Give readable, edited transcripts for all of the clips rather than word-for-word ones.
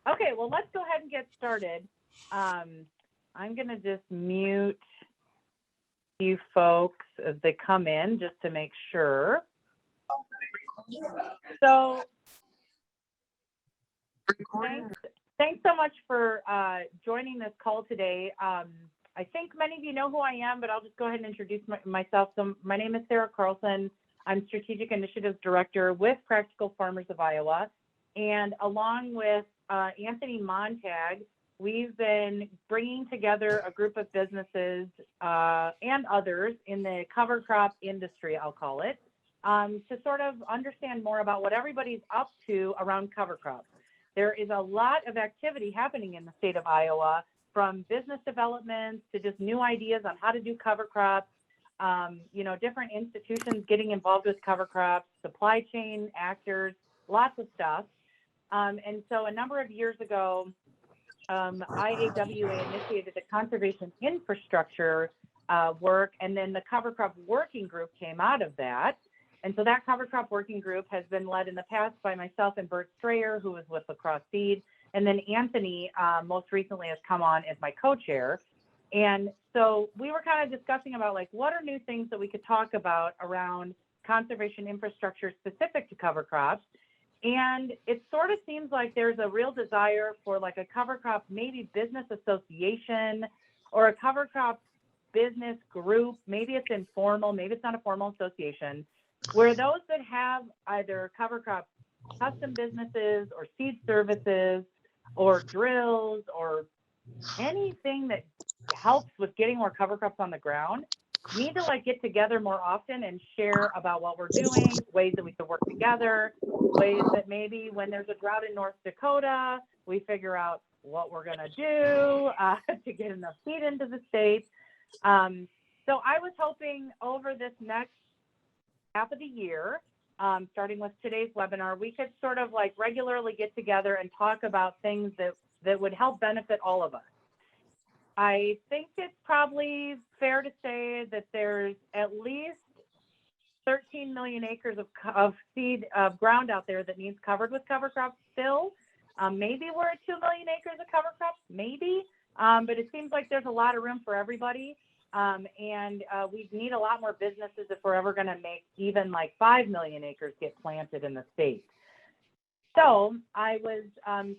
Okay, well, let's go ahead and get started. I'm going to just mute you folks as they come in just to make sure. So thanks so much for joining this call today. I think many of you know who I am, but I'll just go ahead and introduce myself. So my name is Sarah Carlson. I'm Strategic Initiatives Director with Practical Farmers of Iowa. And along with Anthony Montag, we've been bringing together a group of businesses and others in the cover crop industry, I'll call it, to sort of understand more about what everybody's up to around cover crops. There is a lot of activity happening in the state of Iowa, from business development to just new ideas on how to do cover crops, different institutions getting involved with cover crops, supply chain actors, lots of stuff. And so a number of years ago, IAWA initiated the conservation infrastructure work, and then the cover crop working group came out of that. And so that cover crop working group has been led in the past by myself and Bert Strayer, who was with La Crosse Seed. And then Anthony most recently has come on as my co-chair. And so we were kind of discussing about like, what are new things that we could talk about around conservation infrastructure specific to cover crops. And it sort of seems like there's a real desire for like a cover crop, maybe business association or a cover crop business group. Maybe it's informal, maybe it's not a formal association, where those that have either cover crop custom businesses or seed services or drills or anything that helps with getting more cover crops on the ground need to like get together more often and share about what we're doing, ways that we could work together, ways that maybe when there's a drought in North Dakota, we figure out what we're going to do to get enough seed into the state. So I was hoping over this next half of the year, starting with today's webinar, we could sort of like regularly get together and talk about things that would help benefit all of us. I think it's probably fair to say that there's at least 13 million acres of seed of ground out there that needs covered with cover crops still. Maybe we're at 2 million acres of cover crops, maybe, but it seems like there's a lot of room for everybody. And we need a lot more businesses if we're ever going to make even like 5 million acres get planted in the state. So I was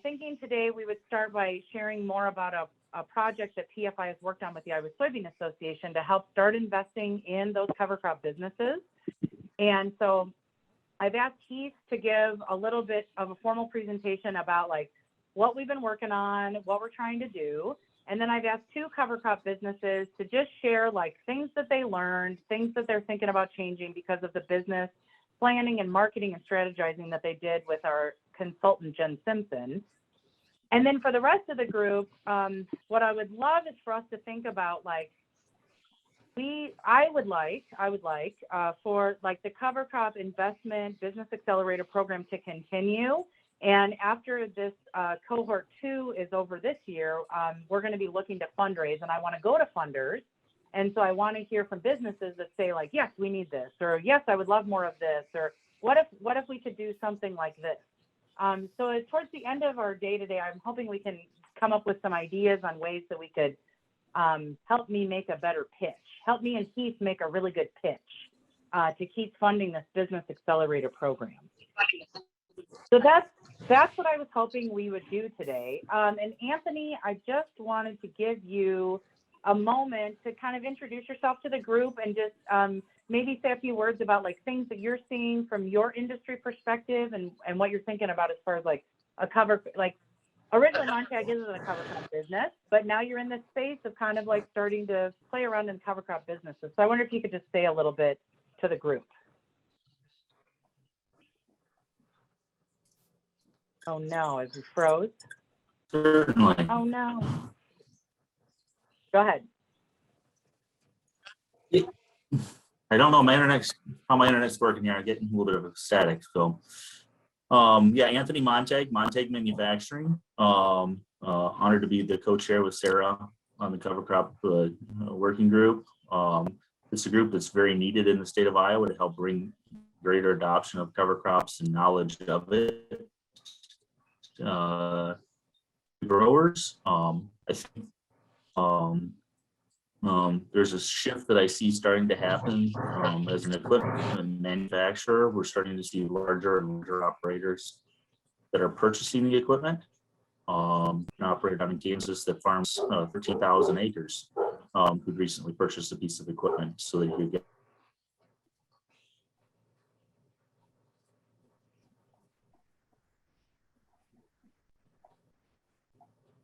thinking today we would start by sharing more about a project that PFI has worked on with the Iowa Soybean Association to help start investing in those cover crop businesses. And so I've asked Keith to give a little bit of a formal presentation about like what we've been working on, what we're trying to do. And then I've asked 2 cover crop businesses to just share like things that they learned, things that they're thinking about changing because of the business planning and marketing and strategizing that they did with our consultant, Jen Simpson. And then for the rest of the group, what I would love is for us to think about like, I would like for like the cover crop investment business accelerator program to continue. And after this cohort 2 is over this year, we're going to be looking to fundraise, and I want to go to funders. And so I want to hear from businesses that say like, yes, we need this, or yes, I would love more of this, or what if we could do something like this? So towards the end of our day today, I'm hoping we can come up with some ideas on ways that we could help me make a better pitch, help me and Keith make a really good pitch to keep funding this business accelerator program. So that's what I was hoping we would do today. And Anthony, I just wanted to give you a moment to kind of introduce yourself to the group and just maybe say a few words about like things that you're seeing from your industry perspective and what you're thinking about as far as like a cover, like originally Montag isn't a cover crop business, but now you're in this space of kind of like starting to play around in cover crop businesses. So I wonder if you could just say a little bit to the group. Oh no, is he froze? Certainly. Oh no. Go ahead. I don't know how my internet's working here. I'm getting a little bit of a static. So, yeah, Anthony Montag Manufacturing. Honored to be the co-chair with Sarah on the cover crop working group. It's a group that's very needed in the state of Iowa to help bring greater adoption of cover crops and knowledge of it. growers. I think there's a shift that I see starting to happen as an equipment manufacturer. We're starting to see larger and larger operators that are purchasing the equipment. An operator down in Kansas that farms 13,000 acres who recently purchased a piece of equipment so that he could get.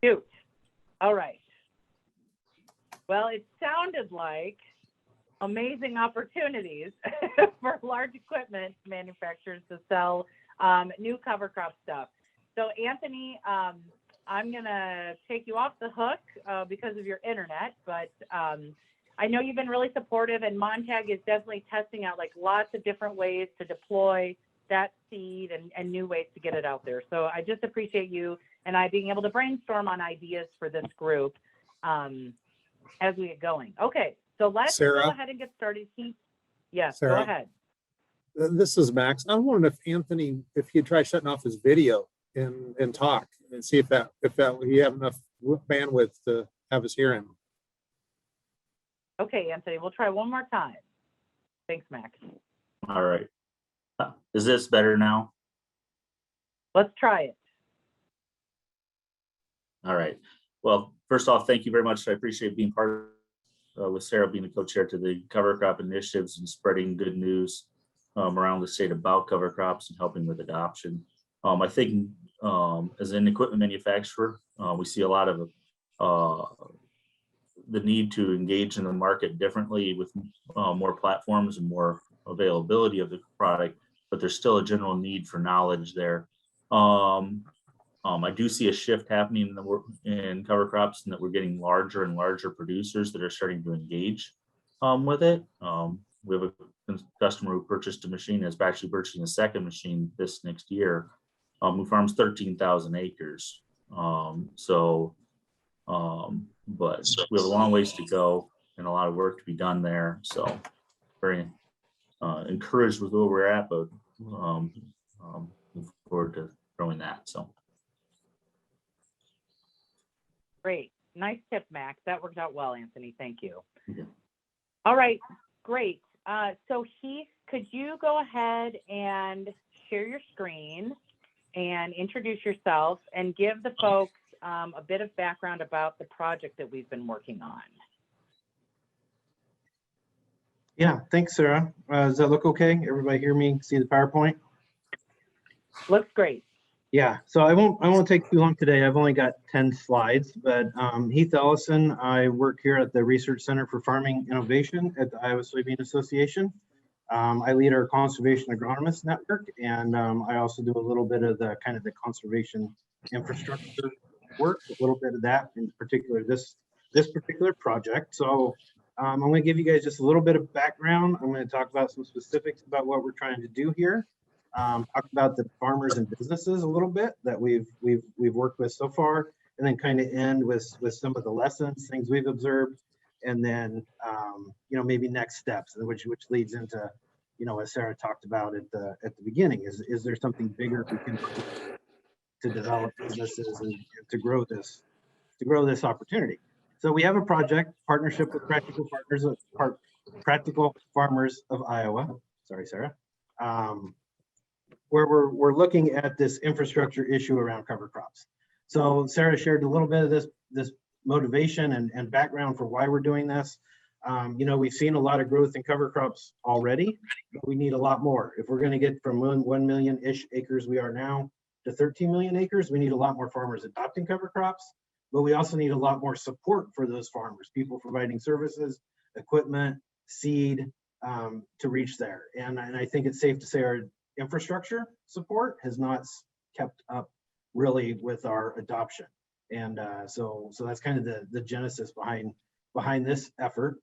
Shoot. All right. Well, it sounded like amazing opportunities for large equipment manufacturers to sell new cover crop stuff. So Anthony, I'm gonna take you off the hook because of your internet, but I know you've been really supportive, and Montag is definitely testing out like lots of different ways to deploy that seed and new ways to get it out there. So I just appreciate you and I being able to brainstorm on ideas for this group as we get going. Okay, so let's Sarah? go ahead and get started. Yes, Sarah? go ahead. This is Max. I'm wondering if Anthony, if he'd try shutting off his video and talk and see if that you have enough bandwidth to have us hear him. Okay, Anthony, we'll try one more time. Thanks, Max. All right. Is this better now? Let's try it. All right. Well, first off, thank you very much. I appreciate being part with Sarah being the co-chair to the cover crop initiatives and spreading good news around the state about cover crops and helping with adoption. I think as an equipment manufacturer, we see a lot of the need to engage in the market differently with more platforms and more availability of the product, but there's still a general need for knowledge there. I do see a shift happening in cover crops, and that we're getting larger and larger producers that are starting to engage with it. We have a customer who purchased a machine, is actually purchasing a second machine this next year, who farms 13,000 acres. But we have a long ways to go and a lot of work to be done there. So very encouraged with where we're at, but looking forward to growing that. So. Great. Nice tip, Max. That worked out well, Anthony. Thank you. Okay. All right. Great. So Heath, could you go ahead and share your screen and introduce yourself and give the folks a bit of background about the project that we've been working on? Yeah, thanks, Sarah. Does that look okay? Everybody hear me? See the PowerPoint? Looks great. Yeah, so I won't take too long today. I've only got 10 slides, but Heath Ellison, I work here at the Research Center for Farming Innovation at the Iowa Soybean Association. I lead our conservation agronomist network, and I also do a little bit of the kind of the conservation infrastructure work, a little bit of that, in particular this particular project. So I'm going to give you guys just a little bit of background. I'm going to talk about some specifics about what we're trying to do here. Talk about the farmers and businesses a little bit that we've worked with so far, and then kind of end with some of the lessons, things we've observed, and then maybe next steps, which leads into as Sarah talked about at the beginning, is there something bigger we can do to develop businesses and to grow this opportunity. So we have a project partnership with Practical Farmers of Iowa. Sorry, Sarah. Where we're looking at this infrastructure issue around cover crops. So Sarah shared a little bit of this motivation and background for why we're doing this. We've seen a lot of growth in cover crops already, but we need a lot more. If we're going to get from 1 million-ish acres we are now to 13 million acres, we need a lot more farmers adopting cover crops, but we also need a lot more support for those farmers, people providing services, equipment, seed to reach there. And I think it's safe to say our infrastructure support has not kept up really with our adoption. And so that's kind of the genesis behind this effort.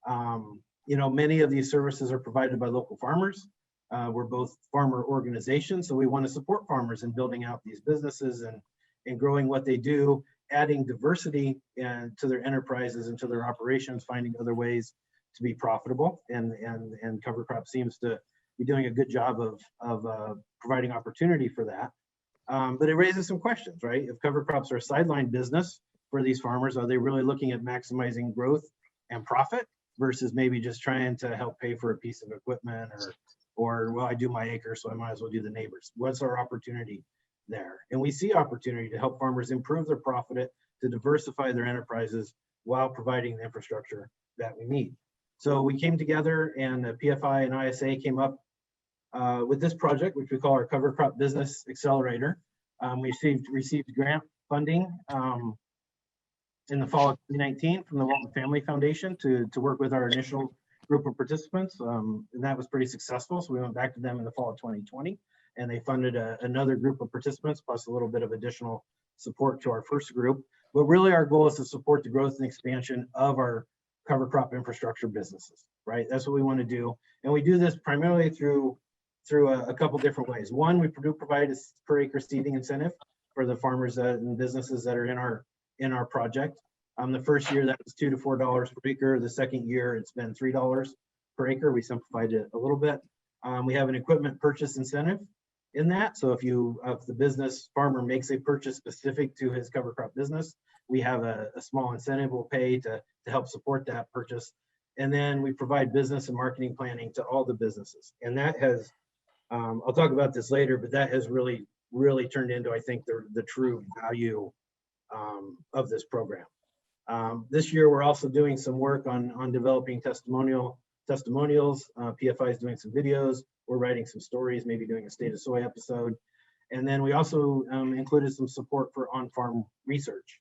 Many of these services are provided by local farmers. We're both farmer organizations, so we want to support farmers in building out these businesses and growing what they do, adding diversity to their enterprises and to their operations, finding other ways to be profitable. And cover crop seems to be doing a good job of providing opportunity for that. But it raises some questions, right? If cover crops are a sideline business for these farmers, are they really looking at maximizing growth and profit versus maybe just trying to help pay for a piece of equipment or well, I do my acre, so I might as well do the neighbors. What's our opportunity there? And we see opportunity to help farmers improve their profit, to diversify their enterprises while providing the infrastructure that we need. So we came together and PFI and ISA came up with this project, which we call our Cover Crop Business Accelerator. We received grant funding in the fall of 2019 from the Walton Family Foundation to work with our initial group of participants. And that was pretty successful. So we went back to them in the fall of 2020 and they funded another group of participants plus a little bit of additional support to our first group. But really our goal is to support the growth and expansion of our cover crop infrastructure businesses, right? That's what we want to do. And we do this primarily through a couple different ways. One, we do provide a per acre seeding incentive for the farmers and businesses that are in our project. The first year that was $2 to $4 per acre. The second year it's been $3 per acre. We simplified it a little bit. We have an equipment purchase incentive in that. So if the business farmer makes a purchase specific to his cover crop business, we have a small incentive we'll pay to help support that purchase. And then we provide business and marketing planning to all the businesses. And that has, I'll talk about this later, but that has really turned into, I think, the true value of this program. This year, we're also doing some work on developing testimonials. PFI is doing some videos. We're writing some stories, maybe doing a State of Soy episode. And then we also included some support for on-farm research.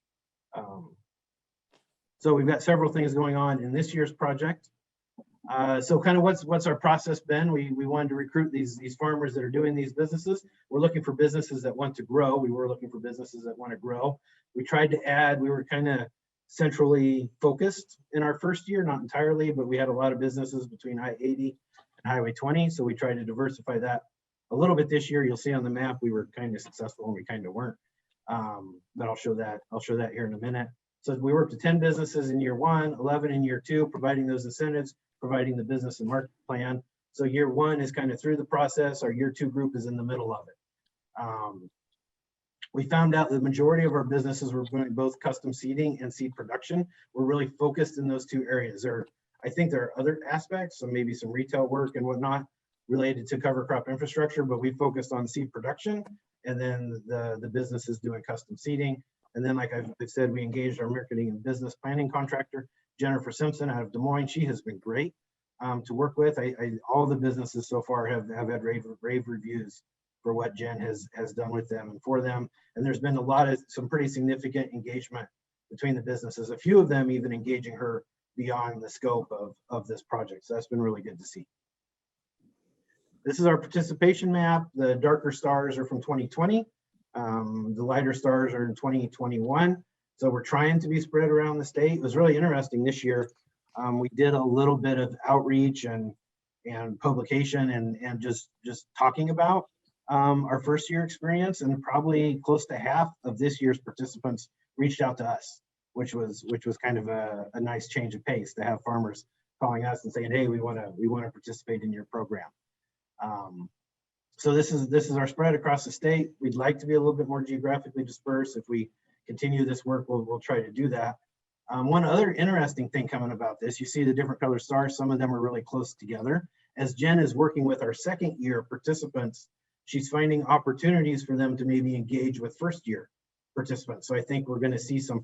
So we've got several things going on in this year's project. So kind of what's our process been? We wanted to recruit these farmers that are doing these businesses. We're looking for businesses that want to grow. We were looking for businesses that want to grow. We tried to add, we were kind of centrally focused in our first year, not entirely, but we had a lot of businesses between I-80 and Highway 20. So we tried to diversify that a little bit this year. You'll see on the map, we were kind of successful and we kind of weren't. But I'll show that here in a minute. So we worked with 10 businesses in year 1, 11 in year 2, providing those incentives, providing the business and market plan. So year 1 is kind of through the process. Our year 2 group is in the middle of it. We found out the majority of our businesses were doing both custom seeding and seed production. We're really focused in those 2 areas. I think there are other aspects, so maybe some retail work and whatnot related to cover crop infrastructure, but we focused on seed production and then the businesses doing custom seeding. And then, like I've said, we engaged our marketing and business planning contractor, Jennifer Simpson out of Des Moines. She has been great to work with. All the businesses so far have had rave reviews for what Jen has done with them and for them. And there's been some pretty significant engagement between the businesses, a few of them even engaging her beyond the scope of this project. So that's been really good to see. This is our participation map. The darker stars are from 2020. The lighter stars are in 2021. So we're trying to be spread around the state. It was really interesting this year. We did a little bit of outreach and publication and just talking about our first year experience, and probably close to half of this year's participants reached out to us, which was kind of a nice change of pace to have farmers calling us and saying, hey, we want to participate in your program. So this is our spread across the state. We'd like to be a little bit more geographically dispersed. If we continue this work, we'll try to do that. One other interesting thing coming about this, you see the different color stars. Some of them are really close together. As Jen is working with our second year participants, she's finding opportunities for them to maybe engage with first year participants. So I think we're going to see some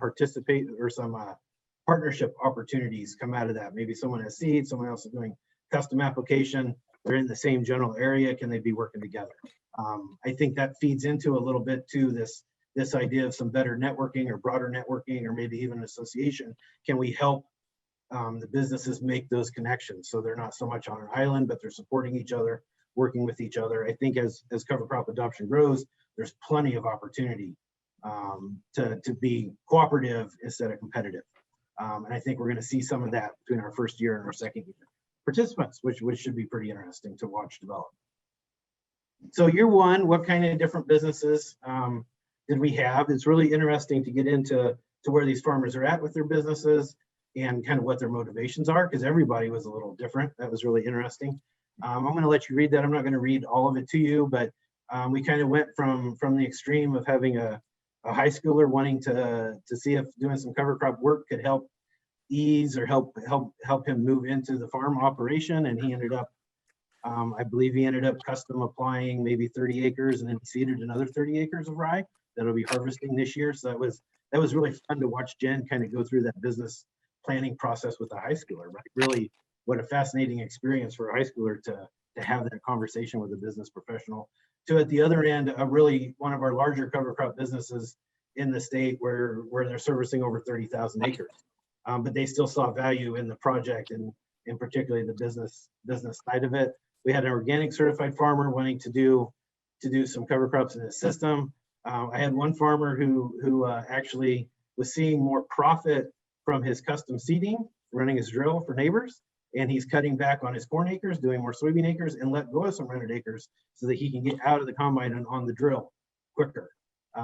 partnership opportunities come out of that. Maybe someone has seed, someone else is doing custom application. They're in the same general area. Can they be working together? I think that feeds into a little bit to this idea of some better networking or broader networking, or maybe even an association. Can we help the businesses make those connections so they're not so much on an island, but they're supporting each other, working with each other? I think as cover crop adoption grows, there's plenty of opportunity to be cooperative instead of competitive. And I think we're going to see some of that between our first year and our second year participants, which should be pretty interesting to watch develop. So year 1, what kind of different businesses did we have? It's really interesting to get into where these farmers are at with their businesses and kind of what their motivations are, because everybody was a little different. That was really interesting. I'm going to let you read that. I'm not going to read all of it to you, but We kind of went from the extreme of having a high schooler wanting to see if doing some cover crop work could help ease or help him move into the farm operation. And he ended up, I believe he ended up custom applying maybe 30 acres and then seeded another 30 acres of rye that'll be harvesting this year. So that was really fun to watch Jen kind of go through that business planning process with a high schooler, right? Really, what a fascinating experience for a high schooler to have that conversation with a business professional. To at the other end, really one of our larger cover crop businesses in the state where they're servicing over 30,000 acres. But they still saw value in the project and in particularly the business side of it. We had an organic certified farmer wanting to do some cover crops in his system. I had one farmer who actually was seeing more profit from his custom seeding, running his drill for neighbors, and he's cutting back on his corn acres, doing more soybean acres, and let go of some rented acres so that he can get out of the combine and on the drill quicker,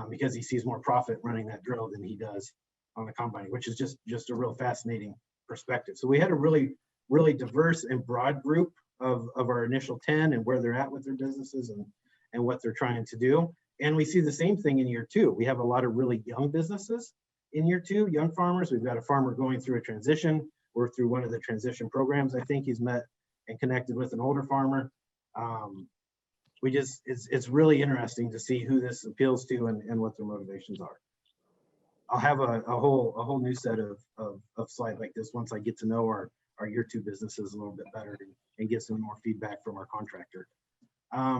because he sees more profit running that drill than he does on the combine, which is just a real fascinating perspective. So we had a really diverse and broad group of our initial 10 and where they're at with their businesses and what they're trying to do. And we see the same thing in year 2. We have a lot of really young businesses in year 2, young farmers. We've got a farmer going through a transition. We're through one of the transition programs. I think he's met and connected with an older farmer. It's really interesting to see who this appeals to and what their motivations are. I'll have a whole new set of slides like this once I get to know our year 2 businesses a little bit better and get some more feedback from our contractor.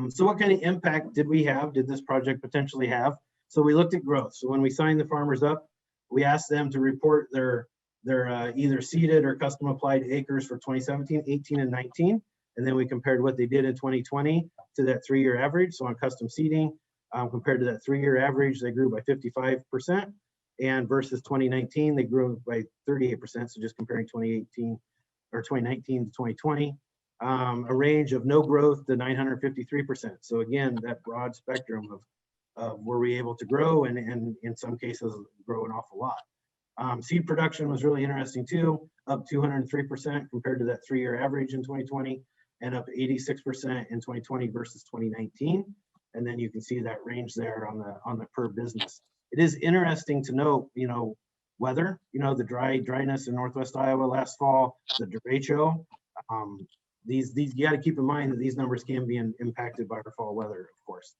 So what kind of impact did this project potentially have? So we looked at growth. So when we signed the farmers up, we asked them to report their either seeded or custom applied acres for 2017, 18, and 19. And then we compared what they did in 2020 to that 3-year average. So on custom seeding, compared to that 3-year average, they grew by 55%. And versus 2019, they grew by 38%. So just comparing 2019 to 2020, a range of no growth to 953%. So again, that broad spectrum of were we able to grow and in some cases grow an awful lot. Seed production was really interesting too, up 203% compared to that 3-year average in 2020 and up 86% in 2020 versus 2019. And then you can see that range there on the per business. It is interesting to note, weather, the dryness in Northwest Iowa last fall, the derecho. These you got to keep in mind that these numbers can be impacted by our fall weather, of course.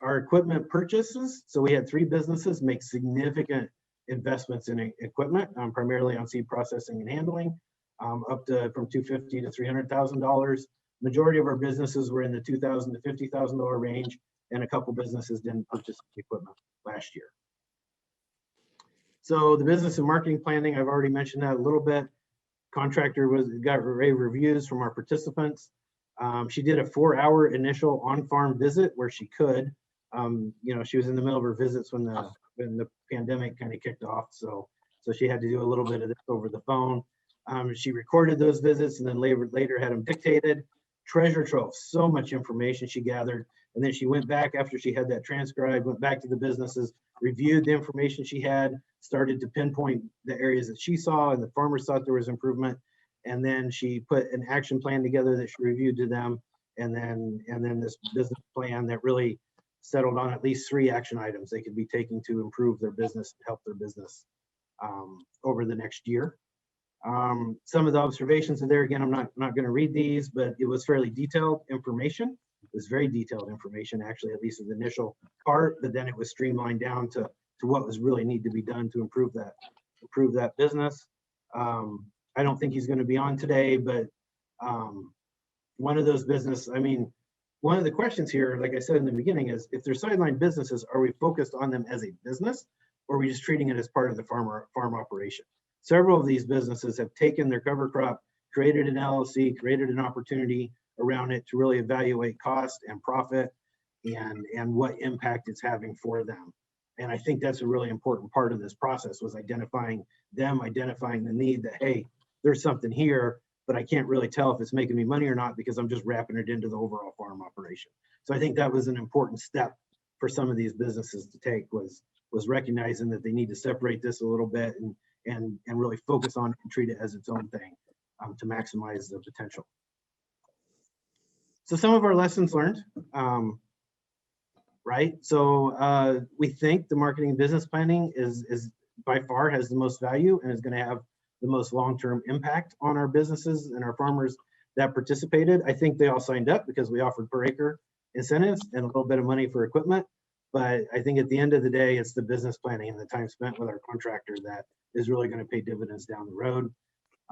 Our equipment purchases. So we had 3 businesses make significant investments in equipment, primarily on seed processing and handling, up to from $250,000 to $300,000. Majority of our businesses were in the $2,000 to $50,000 range, and a couple businesses didn't purchase equipment last year. So the business and marketing planning, I've already mentioned that a little bit. Contractor got rave reviews from our participants. She did a 4-hour initial on-farm visit where she could. She was in the middle of her visits when the pandemic kind of kicked off, so she had to do a little bit of this over the phone. She recorded those visits and then later had them dictated. Treasure trove, so much information she gathered. And then she went back after she had that transcribed, went back to the businesses, reviewed the information she had, started to pinpoint the areas that she saw and the farmers thought there was improvement. And then she put an action plan together that she reviewed to them. And then this business plan that really settled on at least 3 action items they could be taking to improve their business, help their business over the next year. Some of the observations are there. Again, I'm not going to read these, but it was fairly detailed information. It was very detailed information, actually, at least in the initial part, but then it was streamlined down to what was really need to be done to improve that business. I don't think he's going to be on today, but one of those one of the questions here, like I said in the beginning, is if they're sideline businesses, are we focused on them as a business, or are we just treating it as part of the farm operation? Several of these businesses have taken their cover crop, created an LLC, created an opportunity around it to really evaluate cost and profit and what impact it's having for them. And I think that's a really important part of this process, was identifying the need that, hey, there's something here, but I can't really tell if it's making me money or not because I'm just wrapping it into the overall farm operation. So I think that was an important step for some of these businesses to take, was recognizing that they need to separate this a little bit and really focus on it and treat it as its own thing to maximize the potential. So some of our lessons learned, right? So we think the marketing and business planning is by far has the most value and is going to have the most long-term impact on our businesses and our farmers that participated. I think they all signed up because we offered per acre incentives and a little bit of money for equipment. But I think at the end of the day, it's the business planning and the time spent with our contractor that is really going to pay dividends down the road.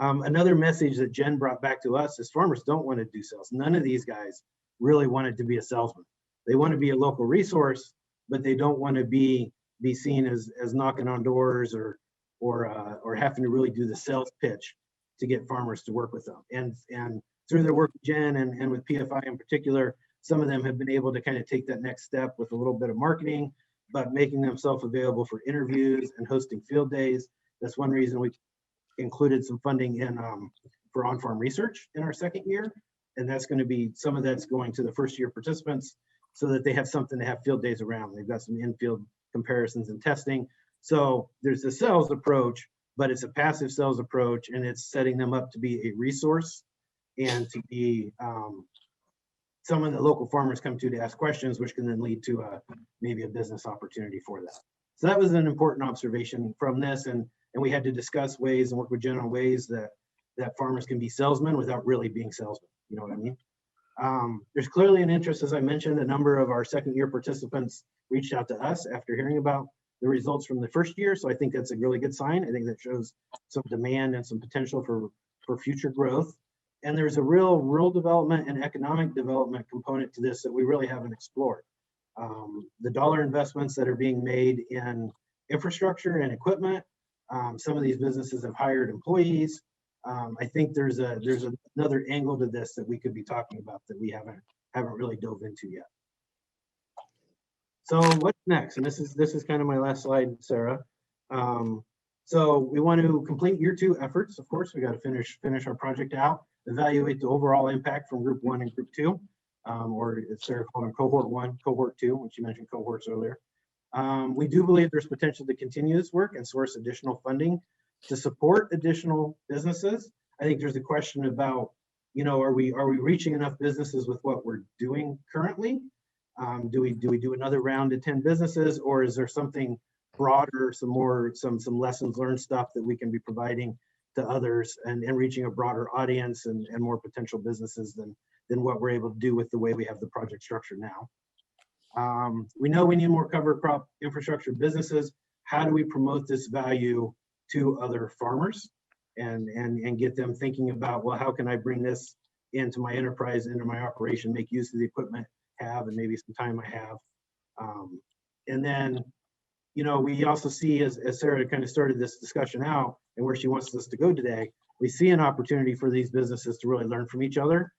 Another message that Jen brought back to us is farmers don't want to do sales. None of these guys really wanted to be a salesman. They want to be a local resource, but they don't want to be seen as knocking on doors or having to really do the sales pitch to get farmers to work with them. And through their work with Jen and with PFI in particular, some of them have been able to kind of take that next step with a little bit of marketing, but making themselves available for interviews and hosting field days. That's one reason we included some funding in for on-farm research in our second year. And that's going to be, some of that's going to the first year participants so that they have something to have field days around. They've got some in-field comparisons and testing. So there's a sales approach, but it's a passive sales approach, and it's setting them up to be a resource and to be someone that local farmers come to ask questions, which can then lead to maybe a business opportunity for them. So that was an important observation from this, and we had to discuss ways and work with Jen on ways that farmers can be salesmen without really being salesmen. You know what I mean? There's clearly an interest, as I mentioned. A number of our second year participants reached out to us after hearing about the results from the first year. So I think that's a really good sign. I think that shows some demand and some potential for future growth. And there's a real rural development and economic development component to this that we really haven't explored. The dollar investments that are being made in infrastructure and equipment. Some of these businesses have hired employees. I think there's another angle to this that we could be talking about that we haven't really dove into yet. So what's next? And this is kind of my last slide, Sarah. So we want to complete year 2 efforts. Of course, we got to finish our project out, evaluate the overall impact from group 1 and group 2, or as Sarah called them, cohort 1, cohort 2, when she mentioned cohorts earlier. We do believe there's potential to continue this work and source additional funding to support additional businesses. I think there's a question about, are we reaching enough businesses with what we're doing currently? Do we do another round of 10 businesses, or is there something broader, some lessons learned stuff that we can be providing to others and reaching a broader audience and more potential businesses than what we're able to do with the way we have the project structure now? We know we need more cover crop infrastructure businesses. How do we promote this value to other farmers and get them thinking about, well, how can I bring this into my enterprise, into my operation, make use of the equipment I have and maybe some time I have. And then, we also see, as Sarah kind of started this discussion out and where she wants us to go today, we see an opportunity for these businesses to really learn from each other.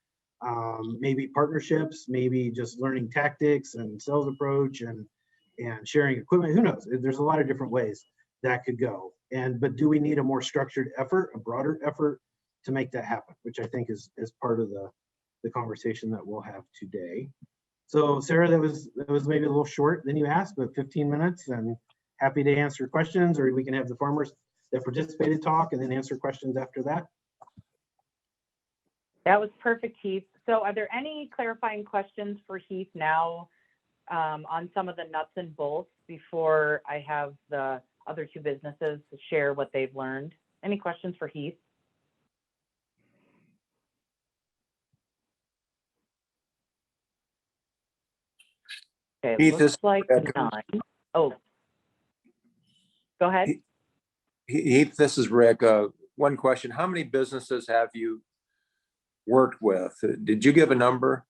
Maybe partnerships, maybe just learning tactics and sales approach and sharing equipment. Who knows? There's a lot of different ways that could go. But do we need a more structured effort, a broader effort to make that happen, which I think is part of the conversation that we'll have today. So Sarah, that was maybe a little short than you asked, but 15 minutes, and happy to answer questions, or we can have the farmers that participated talk and then answer questions after that. That was perfect, Heath. So are there any clarifying questions for Heath now on some of the nuts and bolts before I have the other 2 businesses to share what they've learned? Any questions for Heath? Okay, Heath, looks like none. Oh, go ahead. Heath, this is Rick. One question. How many businesses have you worked with? Did you give a number?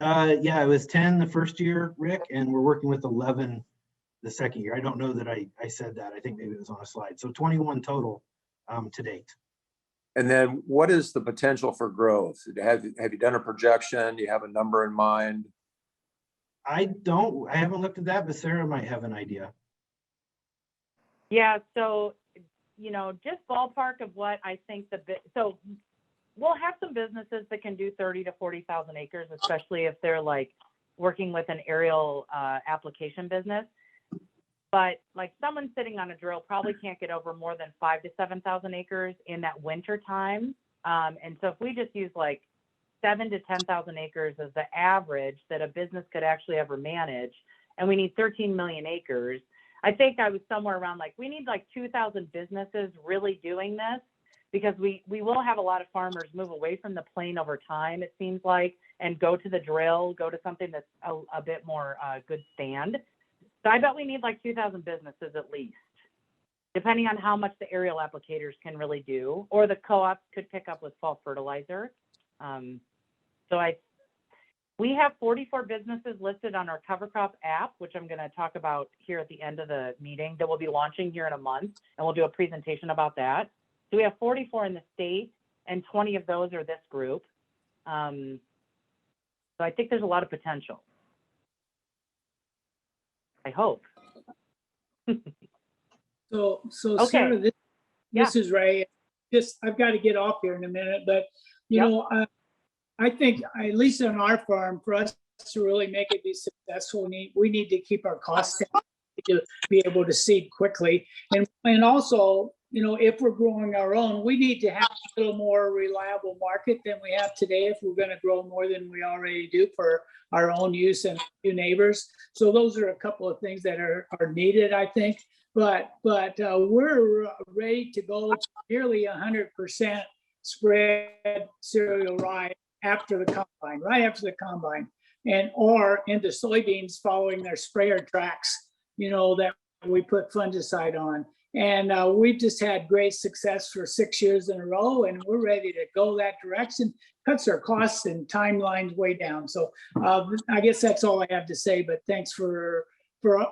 Yeah, it was 10 the first year, Rick, and we're working with 11 the second year. I don't know that I said that. I think maybe it was on a slide. So 21 total to date. And then what is the potential for growth? Have you done a projection? Do you have a number in mind? I haven't looked at that, but Sarah might have an idea. Yeah, so, just ballpark of what I think so we'll have some businesses that can do 30 to 40,000 acres, especially if they're like working with an aerial application business. But like someone sitting on a drill probably can't get over more than 5,000 to 7,000 acres in that winter time. And so if we just use like 7 to 10,000 acres as the average that a business could actually ever manage. And we need 13 million acres. I think I was somewhere around like, we need like 2,000 businesses really doing this, because we will have a lot of farmers move away from the plane over time, it seems like, and go to the drill, go to something that's a bit more good stand. So I bet we need like 2,000 businesses at least, depending on how much the aerial applicators can really do, or the co-ops could pick up with fall fertilizer. We have 44 businesses listed on our cover crop app, which I'm going to talk about here at the end of the meeting, that we'll be launching here in a month, and we'll do a presentation about that. So we have 44 in the state, and 20 of those are this group. So I think there's a lot of potential. I hope. So Okay. Sarah, this is Ray. I've got to get off here in a minute, but you Yep. know, I think at least on our farm, for us to really make it be successful, we need to keep our costs down to be able to seed quickly. And also, you know, if we're growing our own, we need to have a little more reliable market than we have today if we're going to grow more than we already do for our own use and a few neighbors. So those are a couple of things that are needed, I think. But we're ready to go to nearly 100% spread cereal rye after the combine, right after the combine, or into soybeans following their sprayer tracks, you know, that we put fungicide on. And we've just had great success for 6 years in a row, and we're ready to go that direction. Cuts our costs and timelines way down. So I guess that's all I have to say, but thanks for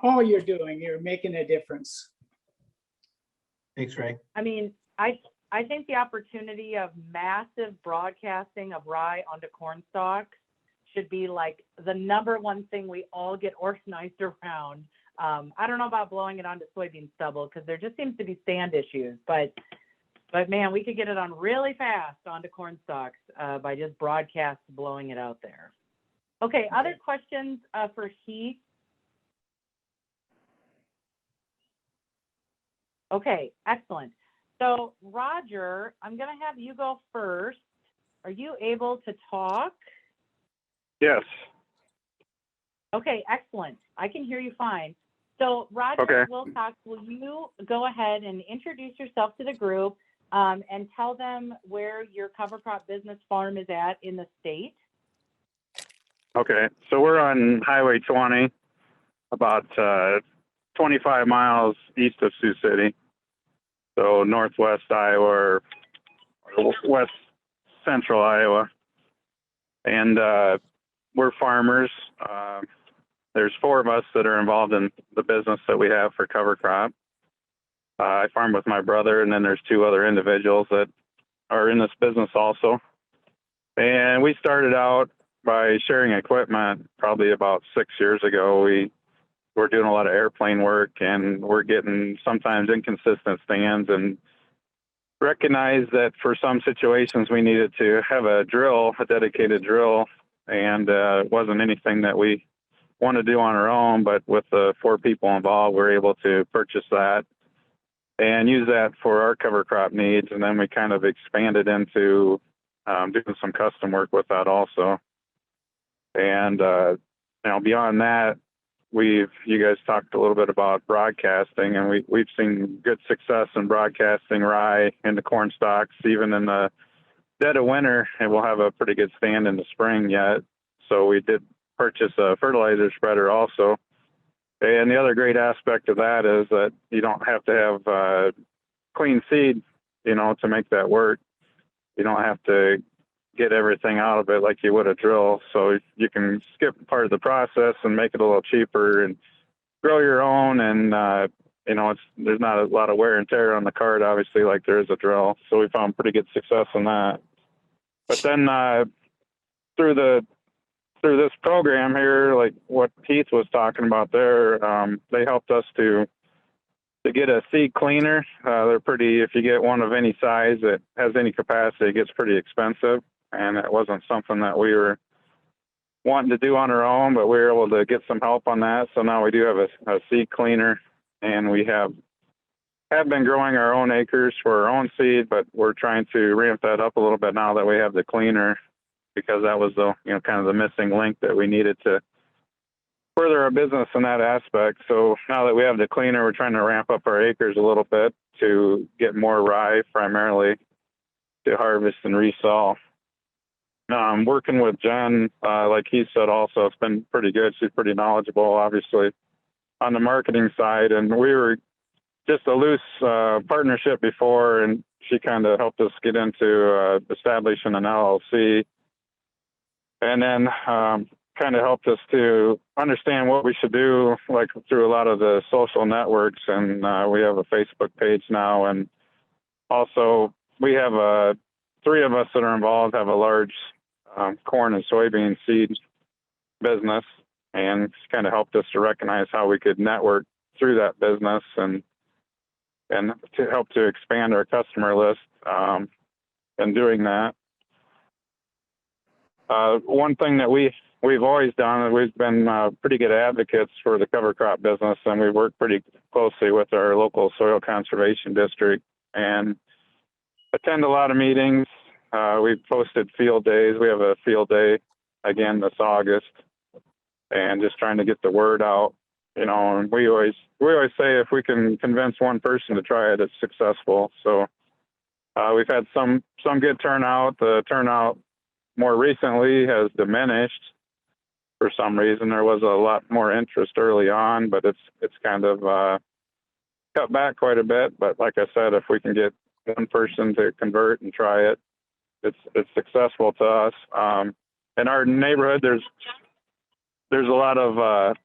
all you're doing. You're making a difference. Thanks, Ray. I mean, I think the opportunity of massive broadcasting of rye onto corn stalks should be like the #1 thing we all get organized around. I don't know about blowing it onto soybean stubble, because there just seems to be stand issues, but man, we could get it on really fast onto corn stalks by just broadcast blowing it out there. Okay, other questions for Heath? Okay, excellent. So Roger, I'm going to have you go first. Are you able to talk? Yes. Okay, excellent. I can hear you fine. So Roger Okay. Wilcox, will you go ahead and introduce yourself to the group and tell them where your cover crop business farm is at in the state? Okay. So we're on Highway 20, about 25 miles east of Sioux City. So northwest Iowa or west central Iowa. And we're farmers. There's 4 of us that are involved in the business that we have for cover crop. I farm with my brother, and then there's 2 other individuals that are in this business also. And we started out by sharing equipment probably about 6 years ago. We were doing a lot of airplane work, and we're getting sometimes inconsistent stands, and recognized that for some situations we needed to have a dedicated drill, and it wasn't anything that we want to do on our own, but with the 4 people involved, we're able to purchase that and use that for our cover crop needs. And then we kind of expanded into doing some custom work with that also. And beyond that, you guys talked a little bit about broadcasting, and we've seen good success in broadcasting rye into corn stalks, even in the dead of winter, and we'll have a pretty good stand in the spring yet. So we did purchase a fertilizer spreader also. And the other great aspect of that is that you don't have to have clean seed, to make that work. You don't have to get everything out of it like you would a drill. So you can skip part of the process and make it a little cheaper and grow your own. And, there's not a lot of wear and tear on the cart, obviously, like there is a drill. So we found pretty good success in that. But then through this program here, like what Heath was talking about there, they helped us to get a seed cleaner. They're pretty, if you get one of any size that has any capacity, it gets pretty expensive. And it wasn't something that we were wanting to do on our own, but we were able to get some help on that. So now we do have a seed cleaner, and we have been growing our own acres for our own seed, but we're trying to ramp that up a little bit now that we have the cleaner. because that was the, kind of the missing link that we needed to further our business in that aspect. So now that we have the cleaner, we're trying to ramp up our acres a little bit to get more rye, primarily to harvest and resell. Working with Jen, like he said, also, it's been pretty good. She's pretty knowledgeable, obviously, on the marketing side. And we were just a loose partnership before, and she kind of helped us get into establishing an LLC. And then kind of helped us to understand what we should do, like through a lot of the social networks. And we have a Facebook page now. And also, we have three of us that are involved have a large corn and soybean seed business, and it's kind of helped us to recognize how we could network through that business and to help to expand our customer list and doing that. One thing that we've always done is we've been pretty good advocates for the cover crop business, and we work pretty closely with our local soil conservation district and attend a lot of meetings. We've posted field days. We have a field day again this August, and just trying to get the word out. And we always say if we can convince one person to try it, it's successful. So we've had some good turnout. The turnout more recently has diminished for some reason. There was a lot more interest early on, but it's kind of cut back quite a bit. But like I said, if we can get one person to convert and try it, it's successful to us. In our neighborhood, there's a lot of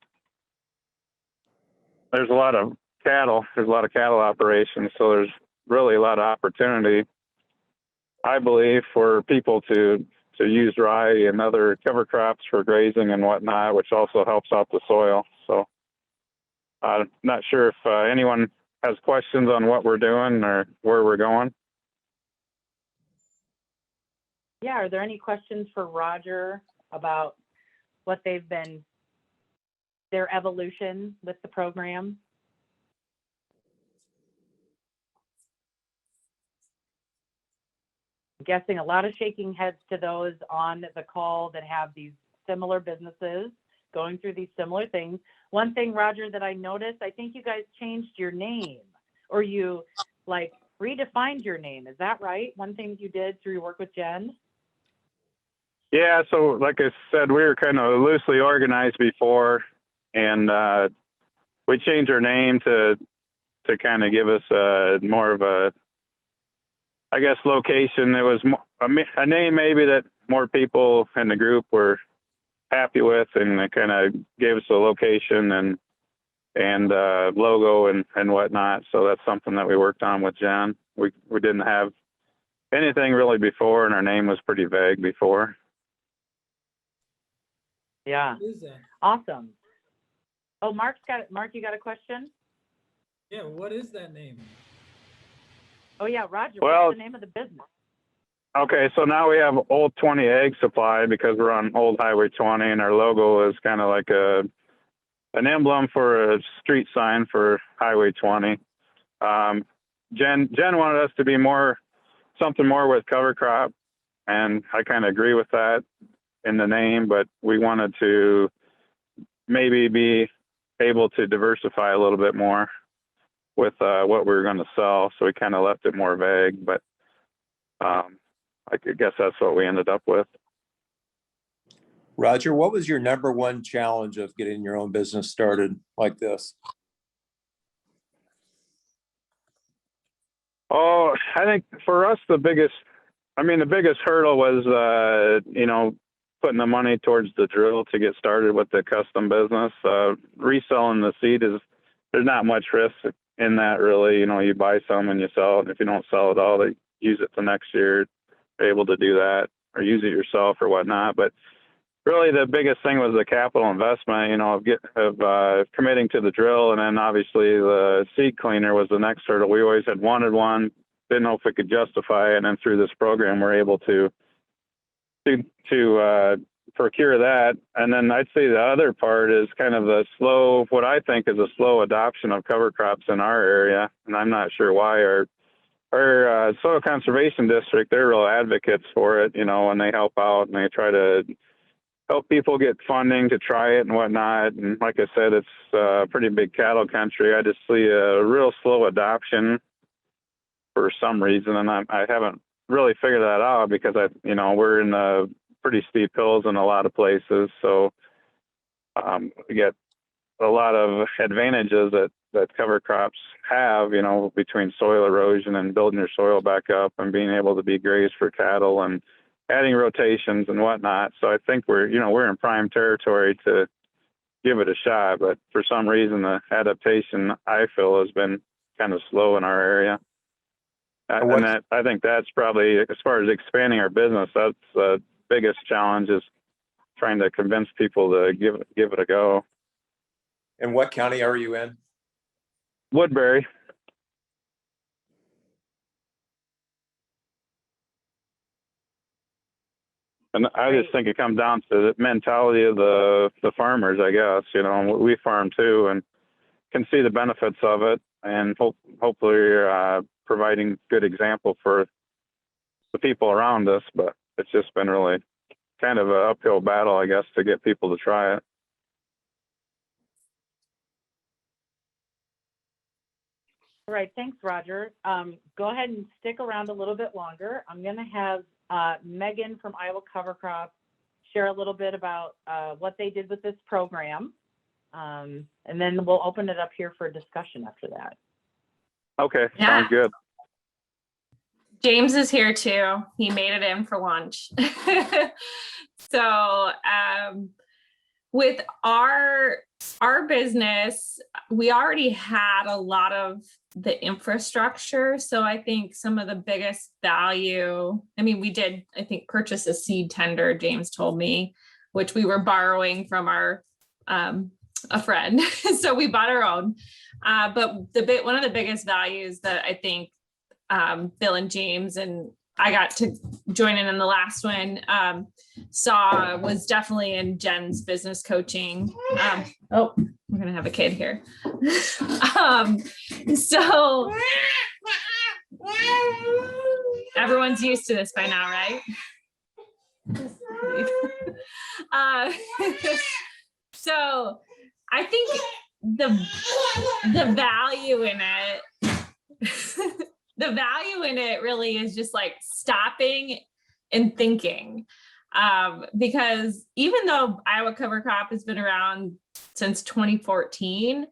cattle. There's a lot of cattle operations, so there's really a lot of opportunity, I believe, for people to use rye and other cover crops for grazing and whatnot, which also helps out the soil. So I'm not sure if anyone has questions on what we're doing or where we're going. Yeah, are there any questions for Roger about what their evolution with the program? I'm guessing a lot of shaking heads to those on the call that have these similar businesses going through these similar things. One thing, Roger, that I noticed, I think you guys changed your name, or you redefined your name. Is that right? One thing you did through your work with Jen? Yeah, so like I said, we were kind of loosely organized before, and we changed our name to kind of give us more of a, I guess, location. It was a name maybe that more people in the group were happy with, and it kind of gave us a location and logo and whatnot. So that's something that we worked on with Jen. We didn't have anything really before, and our name was pretty vague before. Yeah. What is that? Awesome. Oh, Mark, you got a question? Yeah, what is that name? Oh yeah, Roger, Well, what's the name of the business? Okay, so now we have Old 20 Egg Supply because we're on Old Highway 20, and our logo is kind of like an emblem for a street sign for Highway 20. Jen wanted us to be something more with cover crop, and I kind of agree with that in the name, but we wanted to maybe be able to diversify a little bit more with what we were going to sell, so we kind of left it more vague, but I guess that's what we ended up with. Roger, what was your number one challenge of getting your own business started like this? Oh, I think for us, the biggest hurdle was, putting the money towards the drill to get started with the custom business. Reselling the seed there's not much risk in that really. You buy some and you sell it. And if you don't sell it all, they use it the next year. You're able to do that or use it yourself or whatnot. But really the biggest thing was the capital investment, of committing to the drill. And then obviously the seed cleaner was the next hurdle. We always had wanted one, didn't know if we could justify it. And then through this program, we're able to procure that. And then I'd say the other part is kind of what I think is a slow adoption of cover crops in our area. And I'm not sure why our our soil conservation district, they're real advocates for it, you know, and they help out and they try to help people get funding to try it and whatnot. And like I said, it's a pretty big cattle country. I just see a real slow adoption for some reason, and I haven't really figured that out because we're in the pretty steep hills in a lot of places, so we get a lot of advantages that cover crops have, you know, between soil erosion and building your soil back up and being able to be grazed for cattle and adding rotations and whatnot. So I think we're in prime territory to give it a shot, but for some reason the adaptation I feel has been kind of slow in our area. And I think that's probably, as far as expanding our business, that's the biggest challenge, is trying to convince people to give it a go. And what county are you in? Woodbury. And I just think it comes down to the mentality of the farmers, I guess. You know, we farm too and can see the benefits of it, and hopefully providing good example for the people around us. But it's just been really kind of an uphill battle, I guess, to get people to try it. All right, thanks, Roger. Go ahead and stick around a little bit longer. I'm going to have Megan from Iowa Cover Crop share a little bit about what they did with this program, and then we'll open it up here for discussion after that. Okay, Yeah. Sounds good. James is here too. He made it in for lunch. So with our business, we already had a lot of the infrastructure. So I think some of the biggest value, we did, I think, purchase a seed tender, James told me, which we were borrowing from our a friend. So we bought our own. But one of the biggest values that I think Bill and James and I got to join in the last one, saw was definitely in Jen's business coaching. Oh, we're going to have a kid here. So everyone's used to this by now, right? So I think the value in it, the value in it really is just like stopping and thinking. Because even though Iowa Cover Crop has been around since 2014,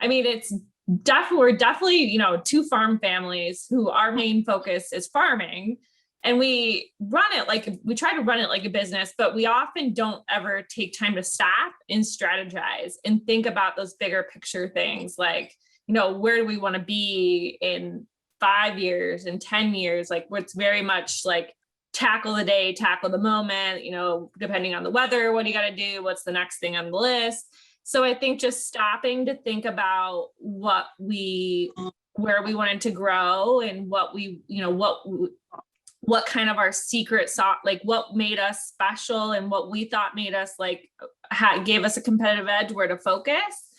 we're definitely, two farm families who our main focus is farming. And we try to run it like a business, but we often don't ever take time to stop and strategize and think about those bigger picture things. Like, where do we want to be in 5 years and 10 years? Like, what's very much like tackle the day, tackle the moment, depending on the weather, what do you got to do? What's the next thing on the list? So I think just stopping to think about where we wanted to grow and what kind of our secret sauce, like what made us special and what we thought made us gave us a competitive edge, where to focus.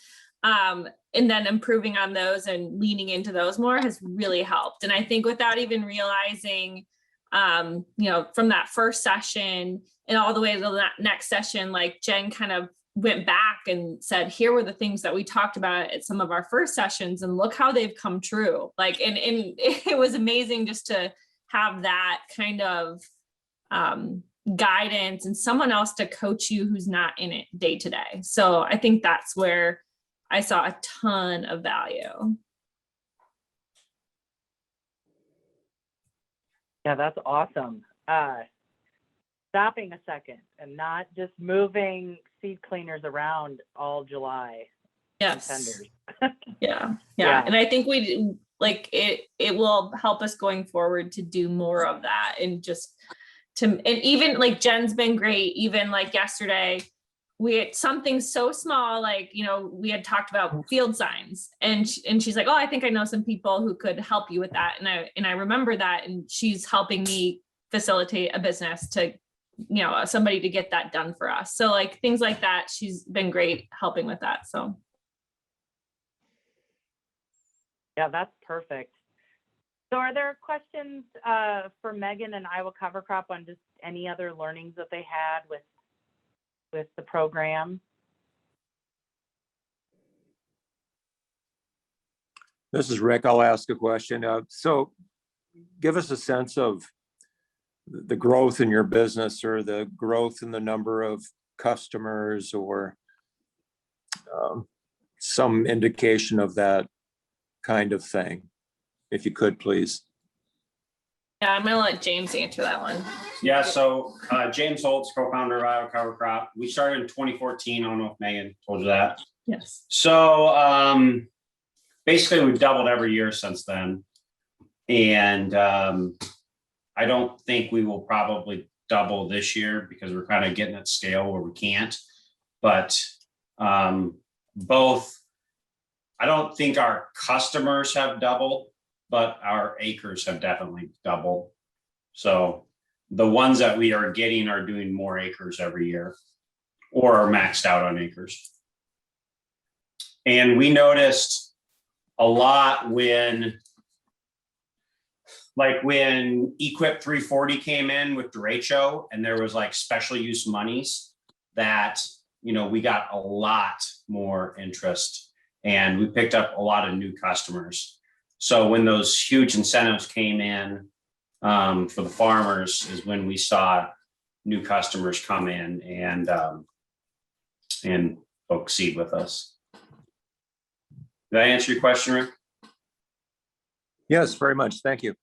And then improving on those and leaning into those more has really helped. And I think without even realizing, from that first session and all the way to the next session, like Jen kind of went back and said, here were the things that we talked about at some of our first sessions and look how they've come true. Like, and it was amazing just to have that kind of guidance and someone else to coach you who's not in it day to day. So I think that's where I saw a ton of value. Yeah, that's awesome. Stopping a second and not just moving seed cleaners around all July. Yes. Tenders. Yeah. Yeah. And I think it will help us going forward to do more of that, and even like Jen's been great. Even like yesterday, we had something so small, like, we had talked about field signs, and she's like, oh, I think I know some people who could help you with that. And I remember that, and she's helping me facilitate a business to, somebody to get that done for us. So like things like that, she's been great helping with that. So. Yeah, that's perfect. So are there questions for Megan and Iowa Cover Crop on just any other learnings that they had with the program? This is Rick. I'll ask a question. So give us a sense of the growth in your business or the growth in the number of customers or some indication of that kind of thing, if you could, please. Yeah, I'm gonna let James answer that one. Yeah, so James Holtz, co-founder of Iowa Cover Crop. We started in 2014. I don't know if Megan told you that. Yes. So basically we've doubled every year since then. And I don't think we will probably double this year because we're kind of getting at scale where we can't. But both, I don't think our customers have doubled, but our acres have definitely doubled. So the ones that we are getting are doing more acres every year or are maxed out on acres. And we noticed a lot when Equip 340 came in with derecho and there was like special use monies that, you know, we got a lot more interest and we picked up a lot of new customers. So when those huge incentives came in for the farmers is when we saw new customers come in and oak seed with us. Did I answer your question, Rick? Yes, very much. Thank you.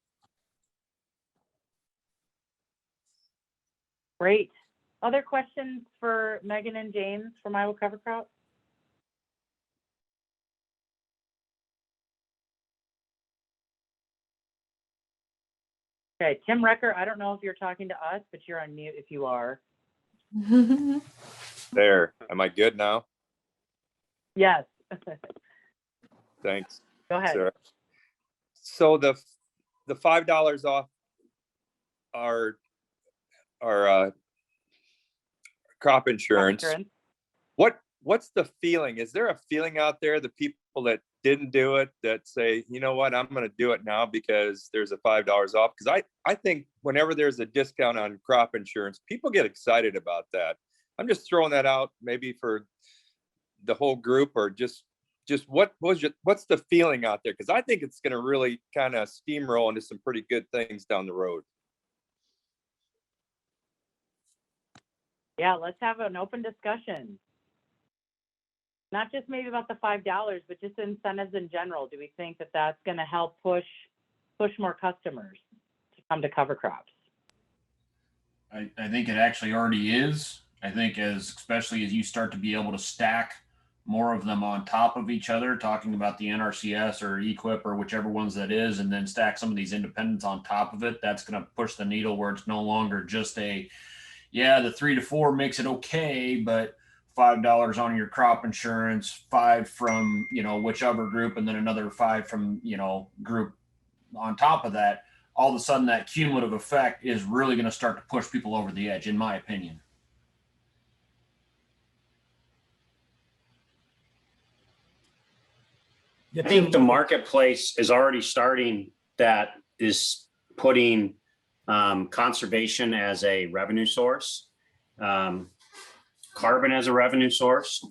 Great. Other questions for Megan and James from Iowa Cover Crop? Okay, Tim Recker, I don't know if you're talking to us, but you're on mute if you are. There, am I good now? Yes. Thanks, Go ahead. Sarah. So the $5 off our crop insurance. What's the feeling? Is there a feeling out there, the people that didn't do it, that say, you know what, I'm going to do it now because there's a $5 off? Because I think whenever there's a discount on crop insurance, people get excited about that. I'm just throwing that out maybe for the whole group, or just what's the feeling out there? Because I think it's going to really kind of steamroll into some pretty good things down the road. Yeah, let's have an open discussion. Not just maybe about the $5, but just incentives in general. Do we think that that's going to help push more customers to come to cover crops? I think it actually already is. I think especially as you start to be able to stack more of them on top of each other, talking about the NRCS or Equip or whichever ones that is, and then stack some of these independents on top of it, that's going to push the needle where it's no longer just the 3 to 4 makes it okay, but $5 on your crop insurance, 5 from, whichever group, and then another 5 from, group on top of that. All of a sudden that cumulative effect is really going to start to push people over the edge, in my opinion. I think the marketplace is already starting, that is putting conservation as a revenue source, carbon as a revenue source.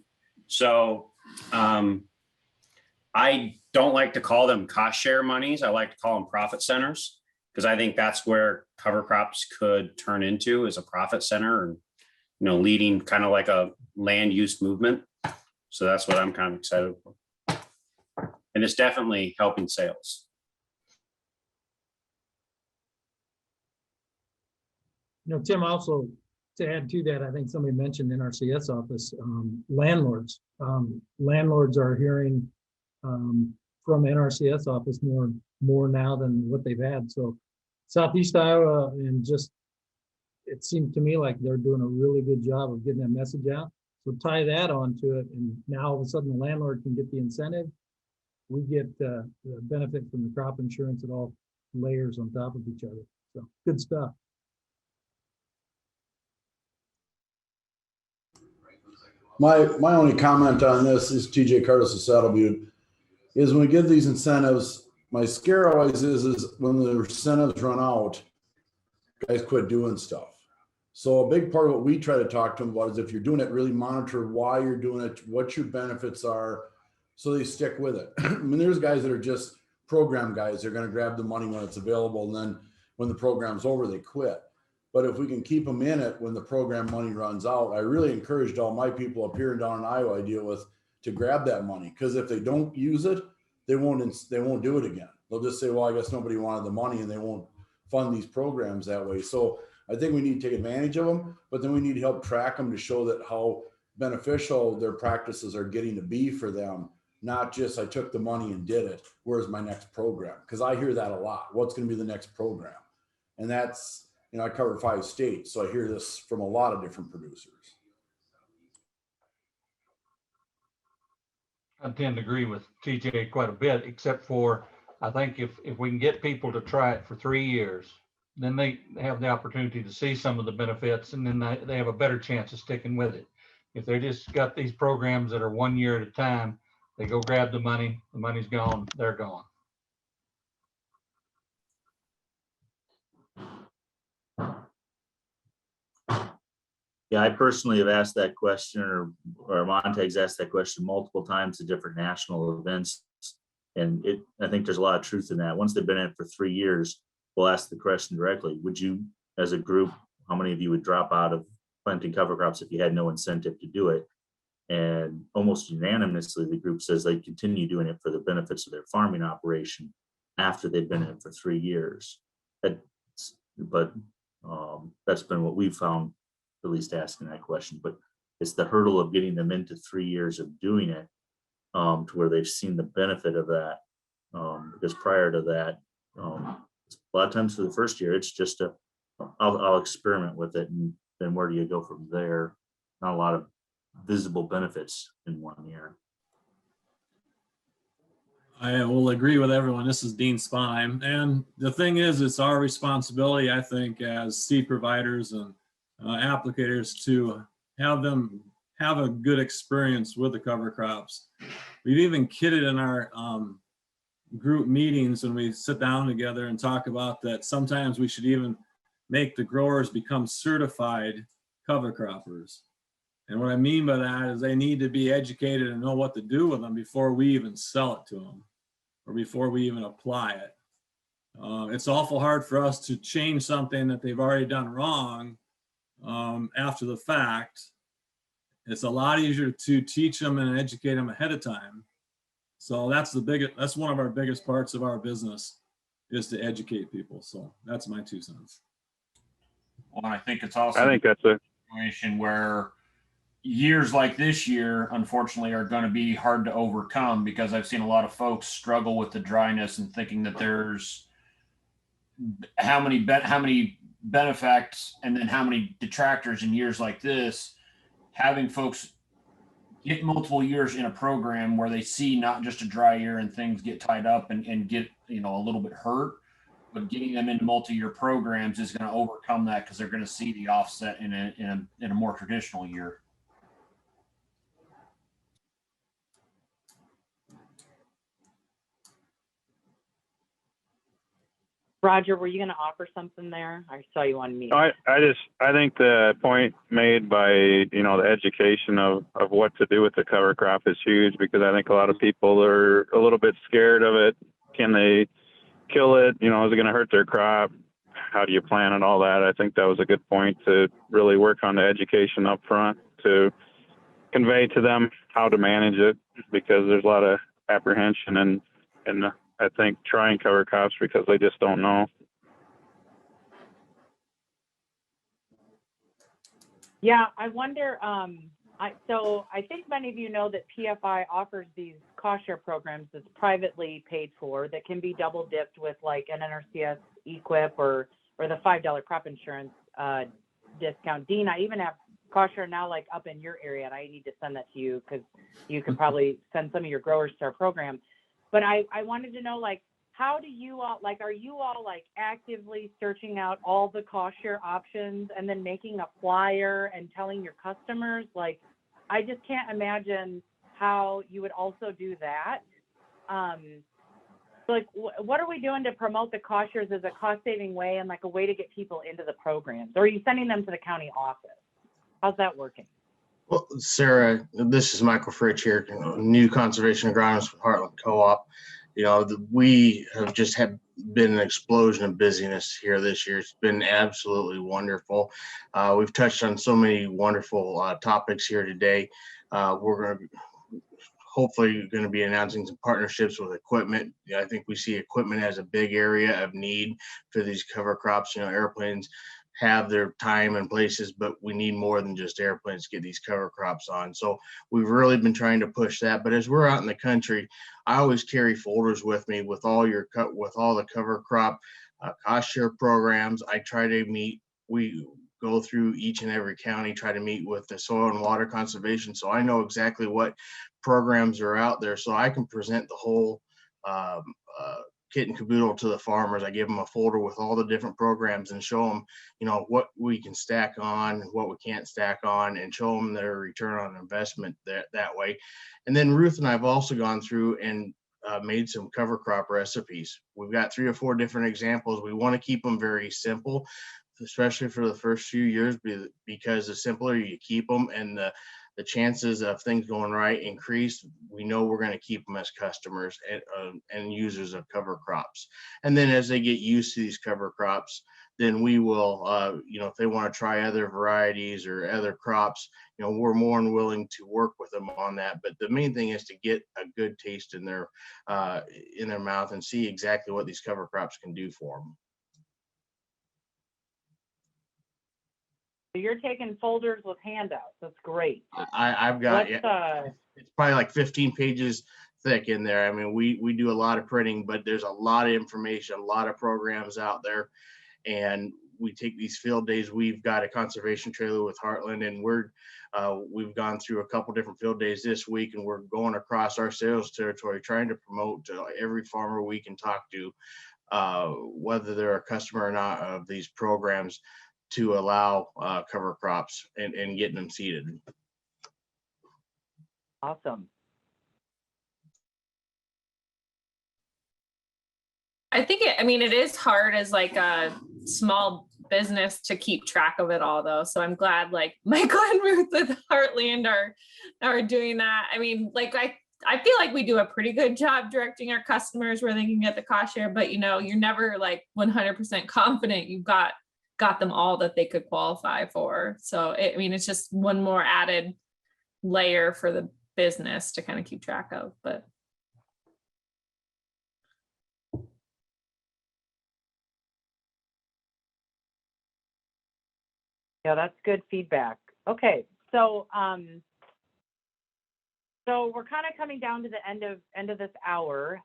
So I don't like to call them cost share monies. I like to call them profit centers, because I think that's where cover crops could turn into, as a profit center, and leading kind of like a land use movement. So that's what I'm kind of excited for. And it's definitely helping sales. Tim, also to add to that, I think somebody mentioned in our CS office, landlords. Landlords are hearing from NRCS office more now than what they've had. So Southeast Iowa, and it seemed to me like they're doing a really good job of getting that message out. So tie that onto it, and now all of a sudden the landlord can get the incentive. We get the benefit from the crop insurance. It all layers on top of each other. So good stuff. My only comment on this is TJ Curtis of Saddle Butte, is when we give these incentives, my scare always is when the incentives run out, guys quit doing stuff. So a big part of what we try to talk to them about is if you're doing it, really monitor why you're doing it, what your benefits are, so they stick with it. I mean, there's guys that are just program guys. They're going to grab the money when it's available, and then when the program's over, they quit. But if we can keep them in it when the program money runs out, I really encouraged all my people up here and down in Iowa I deal with to grab that money, because if they don't use it, they won't do it again. They'll just say, well, I guess nobody wanted the money, and they won't fund these programs that way. So I think we need to take advantage of them, but then we need to help track them to show that how beneficial their practices are getting to be for them. Not just, I took the money and did it. Where's my next program? Because I hear that a lot. What's going to be the next program? And that's, I cover 5 states, so I hear this from a lot of different producers. I tend to agree with TJ quite a bit, except for I think if we can get people to try it for 3 years, then they have the opportunity to see some of the benefits, and then they have a better chance of sticking with it. If they just got these programs that are 1 year at a time, they go grab the money's gone, they're gone. Yeah, I personally have asked that question, or Montague's asked that question multiple times at different national events. And I think there's a lot of truth in that. Once they've been in it for 3 years, we'll ask the question directly. Would you, as a group, how many of you would drop out of planting cover crops if you had no incentive to do it? And almost unanimously, the group says they continue doing it for the benefits of their farming operation after they've been in it for 3 years. But that's been what we've found, at least asking that question. But it's the hurdle of getting them into 3 years of doing it to where they've seen the benefit of that. Because prior to that, a lot of times for the first year, it's just I'll experiment with it, and then where do you go from there? Not a lot of visible benefits in 1 year. I will agree with everyone. This is Dean Spine. And the thing is, it's our responsibility, I think, as seed providers and applicators to have them have a good experience with the cover crops. We've even kidded in our group meetings when we sit down together and talk about that. Sometimes we should even make the growers become certified cover croppers. And what I mean by that is they need to be educated and know what to do with them before we even sell it to them or before we even apply it. It's awful hard for us to change something that they've already done wrong after the fact. It's a lot easier to teach them and educate them ahead of time. So that's one of our biggest parts of our business, is to educate people. So that's my 2 cents. Well, I think it's also that's a situation where years like this year, unfortunately, are going to be hard to overcome, because I've seen a lot of folks struggle with the dryness and thinking that there's how many benefacts and then how many detractors in years like this. Having folks get multiple years in a program where they see not just a dry year and things get tied up and get a little bit hurt, but getting them into multi-year programs is going to overcome that, because they're going to see the offset in a more traditional year. Roger, were you going to offer something there? I saw you on mute. I think the point made by, the education of what to do with the cover crop is huge, because I think a lot of people are a little bit scared of it. Can they kill it? Is it going to hurt their crop? How do you plan and all that? I think that was a good point to really work on the education up front to convey to them how to manage it, because there's a lot of apprehension and I think trying cover crops because they just don't know. Yeah, I wonder, so I think many of you know that PFI offers these cost share programs that's privately paid for that can be double dipped with like an NRCS equip or the $5 crop insurance discount. Dean, I even have cost share now like up in your area, and I need to send that to you because you can probably send some of your growers to our program. But I wanted to know, like, how do you all, like, are you all like actively searching out all the cost share options and then making a flyer and telling your customers? Like, I just can't imagine how you would also do that. like, what are we doing to promote the cost shares as a cost-saving way and like a way to get people into the programs? Or are you sending them to the county office? How's that working? Well, Sarah, this is Michael Fritch here, new conservation agronomist with Heartland Co-op. You know, we have just been an explosion of busyness here this year. It's been absolutely wonderful. We've touched on so many wonderful topics here today. We're going to hopefully going to be announcing some partnerships with equipment. I think we see equipment as a big area of need for these cover crops. You know, airplanes have their time and places, but we need more than just airplanes to get these cover crops on. So we've really been trying to push that. But as we're out in the country, I always carry folders with me with all the cover crop cost share programs. I try to meet. We go through each and every county, try to meet with the soil and water conservation, so I know exactly what programs are out there, so I can present the whole kit and caboodle to the farmers. I give them a folder with all the different programs and show them, you know, what we can stack on, what we can't stack on, and show them their return on investment that way. And then Ruth and I have also gone through and made some cover crop recipes. We've got 3 or 4 different examples. We want to keep them very simple, especially for the first few years, because the simpler you keep them and the chances of things going right increase. We know we're going to keep them as customers and users of cover crops. And then as they get used to these cover crops, then we will, you know, if they want to try other varieties or other crops, you know, we're more than willing to work with them on that. But the main thing is to get a good taste in their mouth and see exactly what these cover crops can do for them. So you're taking folders with handouts. That's great. I've got, it's probably like 15 pages thick in there. I mean, we do a lot of printing, but there's a lot of information, a lot of programs out there. And we take these field days. We've got a conservation trailer with Heartland, and we've gone through a couple different field days this week, and we're going across our sales territory, trying to promote to every farmer we can talk to, whether they're a customer or not of these programs, to allow cover crops and getting them seeded. Awesome. I think it is hard as like a small business to keep track of it all though. So I'm glad like Michael and Ruth with Heartland are doing that. I mean, like I feel like we do a pretty good job directing our customers where they can get the cost share, but you know, you're never like 100% confident you've got them all that they could qualify for. So it's just one more added layer for the business to kind of keep track of, but. Yeah, that's good feedback. Okay, so so we're kind of coming down to the end of this hour.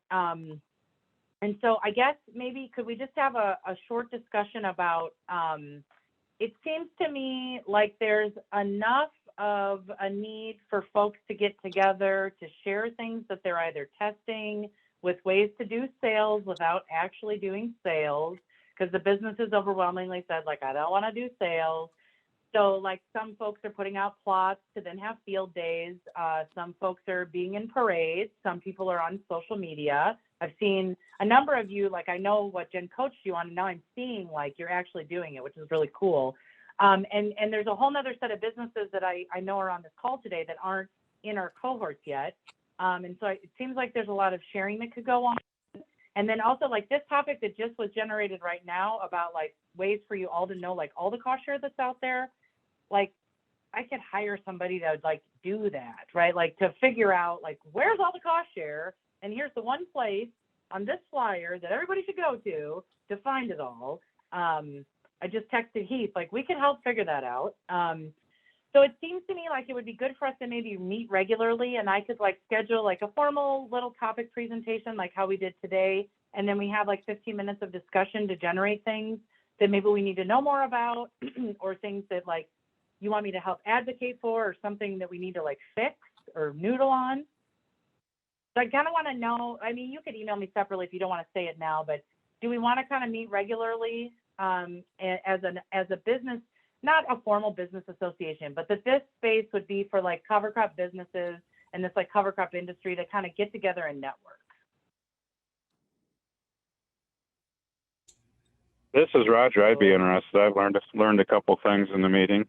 And so I guess maybe could we just have a short discussion about, it seems to me like there's enough of a need for folks to get together to share things that they're either testing with ways to do sales without actually doing sales, because the businesses overwhelmingly said, like, I don't want to do sales. So like some folks are putting out plots to then have field days. Some folks are being in parades. Some people are on social media. I've seen a number of you, like I know what Jen coached you on, and now I'm seeing like you're actually doing it, which is really cool. And there's a whole nother set of businesses that I know are on this call today that aren't in our cohorts yet. And so it seems like there's a lot of sharing that could go on. And then also like this topic that just was generated right now about like ways for you all to know like all the cost share that's out there. Like I could hire somebody that would like do that, right? Like to figure out like where's all the cost share, and here's the one place on this flyer that everybody should go to find it all. I just texted Heath, like we can help figure that out. So it seems to me like it would be good for us to maybe meet regularly, and I could like schedule like a formal little topic presentation like how we did today, and then we have like 15 minutes of discussion to generate things that maybe we need to know more about or things that like you want me to help advocate for, or something that we need to like fix or noodle on. So I kind of want to know, I mean, you could email me separately if you don't want to say it now, but do we want to kind of meet regularly as a business, not a formal business association, but that this space would be for like cover crop businesses and this like cover crop industry to kind of get together and network? This is Roger. I'd be interested. I've learned a couple things in the meeting.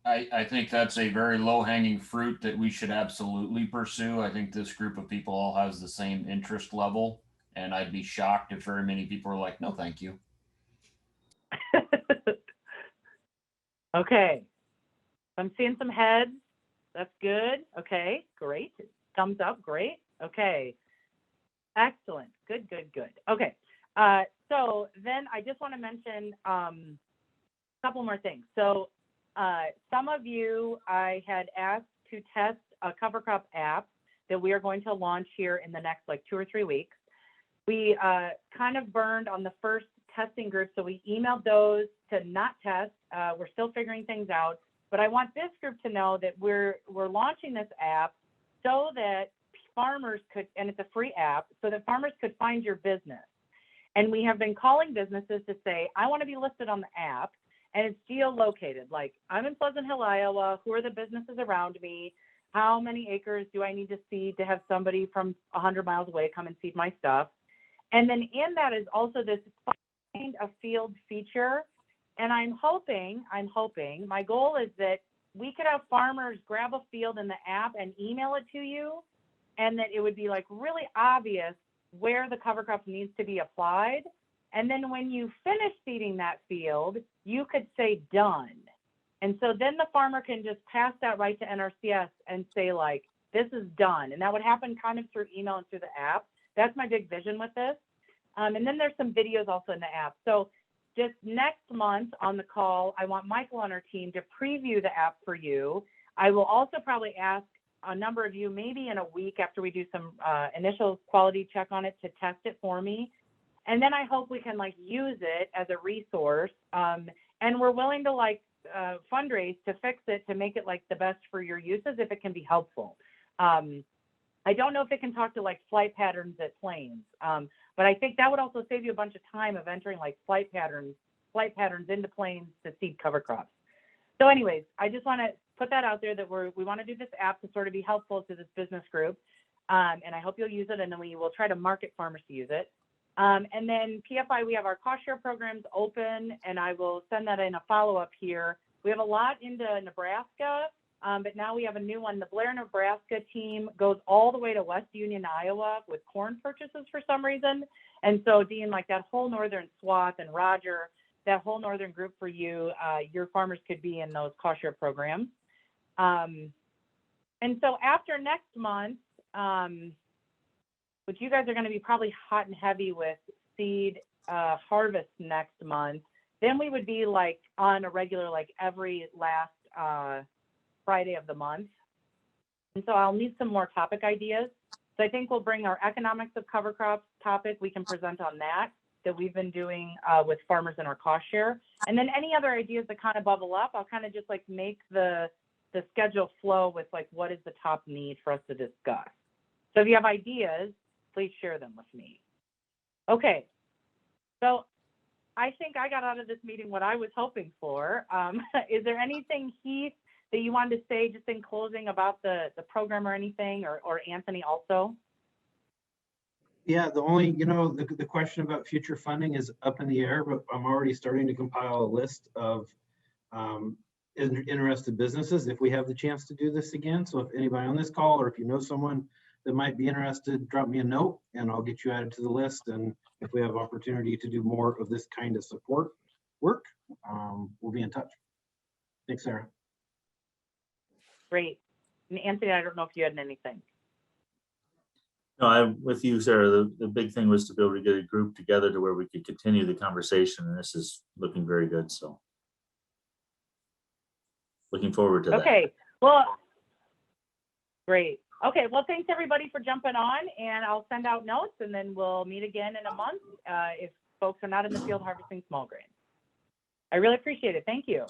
I think that's a very low hanging fruit that we should absolutely pursue. I think this group of people all has the same interest level. And I'd be shocked if very many people are like, no, thank you. Okay. I'm seeing some heads. That's good. Okay, great. Thumbs up, great. Okay. Excellent. Good, good, good. Okay. So then I just want to mention a couple more things. So some of you I had asked to test a cover crop app that we are going to launch here in the next like 2 or 3 weeks. We kind of burned on the first testing group, so we emailed those to not test. We're still figuring things out, but I want this group to know that we're launching this app so that farmers could, and it's a free app, so that farmers could find your business. And we have been calling businesses to say, I want to be listed on the app, and it's geolocated. Like, I'm in Pleasant Hill, Iowa. Who are the businesses around me? How many acres do I need to seed to have somebody from 100 miles away come and seed my stuff? And then in that is also this find a field feature. And I'm hoping, my goal is that we could have farmers grab a field in the app and email it to you, and that it would be like really obvious where the cover crop needs to be applied. And then when you finish seeding that field, you could say done. And so then the farmer can just pass that right to NRCS and say like, this is done. And that would happen kind of through email and through the app. That's my big vision with this. And then there's some videos also in the app. So just next month on the call, I want Michael on our team to preview the app for you. I will also probably ask a number of you, maybe in a week after we do some initial quality check on it, to test it for me. And then I hope we can like use it as a resource. And we're willing to like fundraise to fix it, to make it like the best for your uses if it can be helpful. I don't know if it can talk to like flight patterns at planes, but I think that would also save you a bunch of time of entering like flight patterns into planes to seed cover crops. So anyways, I just want to put that out there that we want to do this app to sort of be helpful to this business group. And I hope you'll use it, and then we will try to market farmers to use it. And then PFI, we have our cost share programs open, and I will send that in a follow-up here. We have a lot into Nebraska, but now we have a new one. The Blair, Nebraska team goes all the way to West Union, Iowa with corn purchases for some reason. And so Dean, like that whole northern swath, and Roger, that whole northern group for you, your farmers could be in those cost share programs. And so after next month, which you guys are going to be probably hot and heavy with seed harvest next month, then we would be like on a regular, like every last Friday of the month. And so I'll need some more topic ideas. So I think we'll bring our economics of cover crops topic. We can present on that we've been doing with farmers in our cost share. And then any other ideas that kind of bubble up, I'll kind of just like make the schedule flow with like, what is the top need for us to discuss? So if you have ideas, please share them with me. Okay, so I think I got out of this meeting what I was hoping for. Is there anything, Heath, that you wanted to say just in closing about the program or anything, or Anthony also? Yeah, the only, the question about future funding is up in the air, but I'm already starting to compile a list of interested businesses if we have the chance to do this again. So if anybody on this call, or if you know someone that might be interested, drop me a note and I'll get you added to the list. And if we have opportunity to do more of this kind of support work, we'll be in touch. Thanks, Sarah. Great. And Anthony, I don't know if you had anything. No, I'm with you, Sarah. The big thing was to be able to get a group together to where we could continue the conversation, and this is looking very good. So looking forward to that. Okay, well, great. Okay, well, thanks everybody for jumping on, and I'll send out notes, and then we'll meet again in a month if folks are not in the field harvesting small grain. I really appreciate it. Thank you.